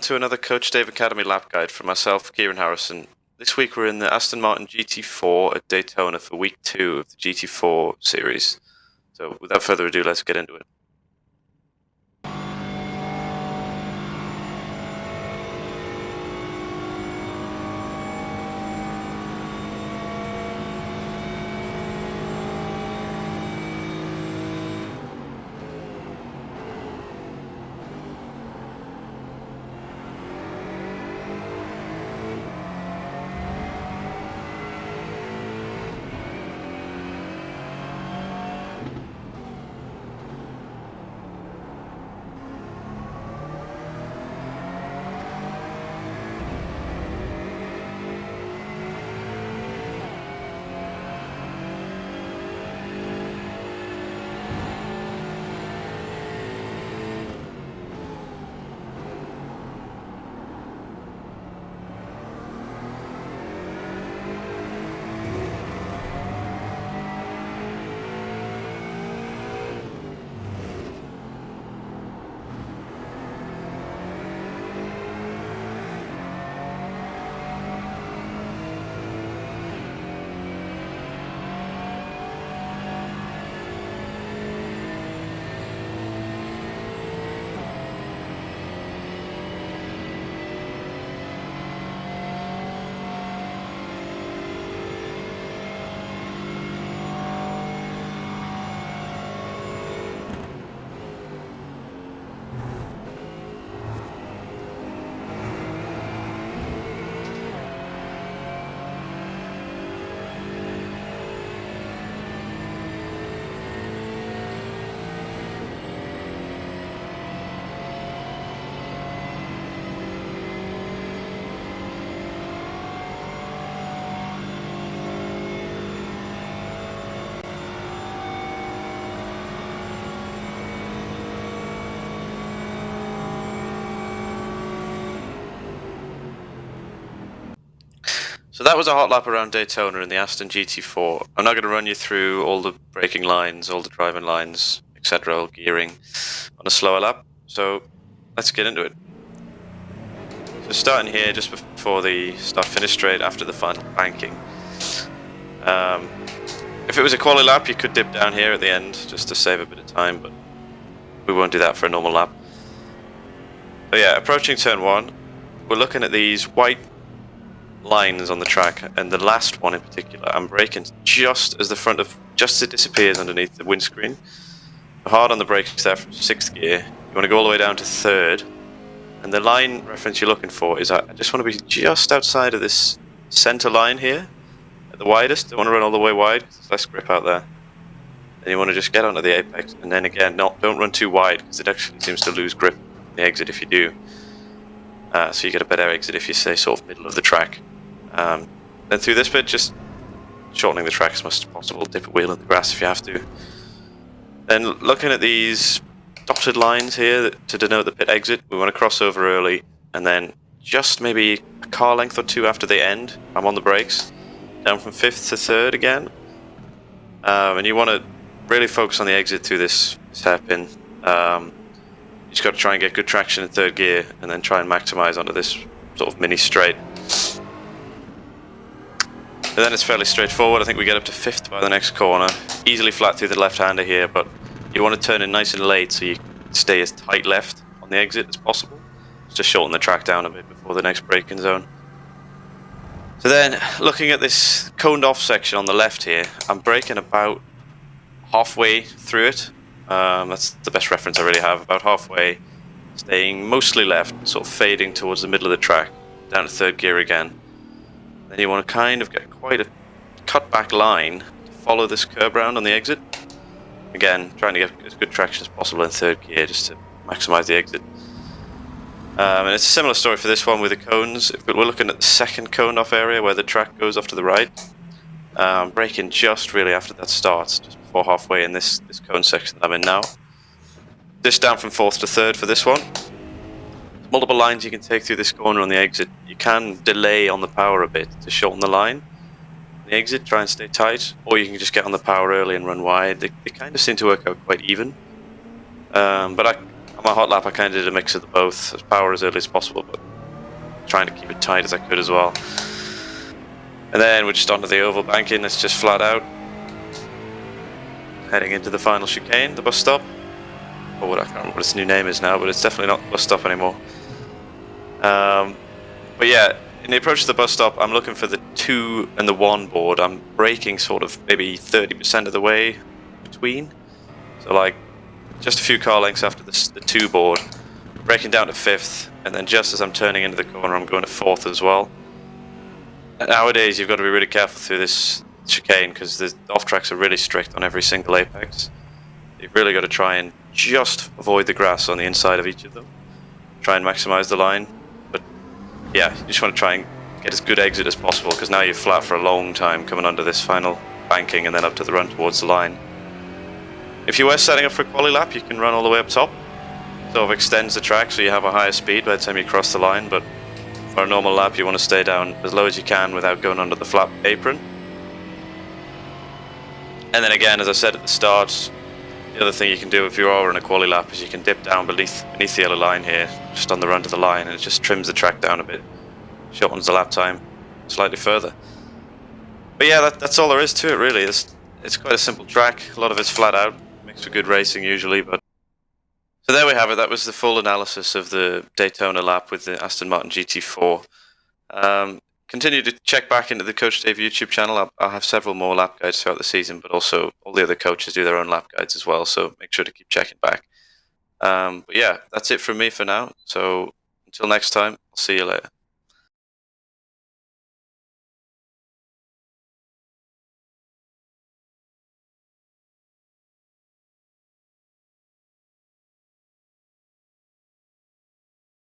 to another Coach Dave Academy lap guide from myself, Kieran Harrison. This week we're in the Aston Martin GT4 at Daytona for week 2 of the GT4 series. So without further ado, let's get into it. So that was a hot lap around Daytona in the Aston GT4. I'm not going to run you through all the braking lines, all the driving lines, etc., all gearing on a slower lap. So let's get into it. So starting here just before the start-finish straight after the final banking. If it was a quali lap, you could dip down here at the end just to save a bit of time, but we won't do that for a normal lap. But yeah, approaching turn 1, we're looking at these white lines on the track, and the last one in particular, I'm braking just as it disappears underneath the windscreen. Hard on the brakes there from 6th gear. You want to go all the way down to 3rd, and the line reference you're looking for is I just want to be just outside of this center line here, at the widest. Don't want to run all the way wide because there's less grip out there. Then you want to just get onto the apex, and then again, don't run too wide because it actually seems to lose grip on the exit if you do. So you get a better exit if you stay sort of middle of the track. Then through this bit, just shortening the track as much as possible, dip a wheel in the grass if you have to. Then looking at these dotted lines here to denote the pit exit, we want to cross over early, and then just maybe a car length or two after they end, I'm on the brakes, down from 5th to 3rd again. And you want to really focus on the exit through this hairpin. You just got to try and get good traction in 3rd gear, and then try and maximize onto this sort of mini straight. And then it's fairly straightforward. I think we get up to 5th by the next corner. Easily flat through the left-hander here, but you want to turn in nice and late so you stay as tight left on the exit as possible. Just shorten the track down a bit before the next braking zone. So then, looking at this coned off section on the left here, I'm braking about halfway through it. That's the best reference I really have, about halfway, staying mostly left, sort of fading towards the middle of the track, down to 3rd gear again. Then you want to kind of get quite a cut back line to follow this curb round on the exit. Again, trying to get as good traction as possible in 3rd gear just to maximize the exit. And it's a similar story for this one with the cones. We're looking at the second cone off area where the track goes off to the right. Braking just really after that starts, just before halfway in this cone section that I'm in now. Just down from 4th to 3rd for this one. Multiple lines you can take through this corner on the exit. You can delay on the power a bit to shorten the line. The exit, try and stay tight, or you can just get on the power early and run wide. They kind of seem to work out quite even. But On my hot lap, I kind of did a mix of the both, as power as early as possible, but trying to keep it tight as I could as well. And then we're just onto the oval banking. It's just flat out. Heading into the final chicane, the bus stop. Or what, I can't remember what its new name is now, but it's definitely not the bus stop anymore. But yeah, in the approach to the bus stop, I'm looking for the 2 and the 1 board. I'm braking sort of maybe 30% of the way between. So like just a few car lengths after the 2 board, braking down to 5th, and then just as I'm turning into the corner, I'm going to 4th as well. Nowadays, you've got to be really careful through this chicane because the off-tracks are really strict on every single apex. You've really got to try and just avoid the grass on the inside of each of them. Try and maximize the line. But yeah, you just want to try and get as good exit as possible because now you're flat for a long time coming under this final banking and then up to the run towards the line. If you were setting up for a quali lap, you can run all the way up top. Sort of extends the track so you have a higher speed by the time you cross the line, but for a normal lap you want to stay down as low as you can without going under the flat apron. And then again, as I said at the start, the other thing you can do if you are in a quali lap is you can dip down beneath the yellow line here, just on the run to the line, and it just trims the track down a bit, shortens the lap time slightly further. But yeah, that's all there is to it really. It's quite a simple track, a lot of it's flat out, makes for good racing usually. But so there we have it, that was the full analysis of the Daytona lap with the Aston Martin GT4. Continue to check back into the Coach Dave YouTube channel. I'll have several more lap guides throughout the season, but also all the other coaches do their own lap guides as well, so make sure to keep checking back. But yeah, that's it from me for now. So until next time, I'll see you later.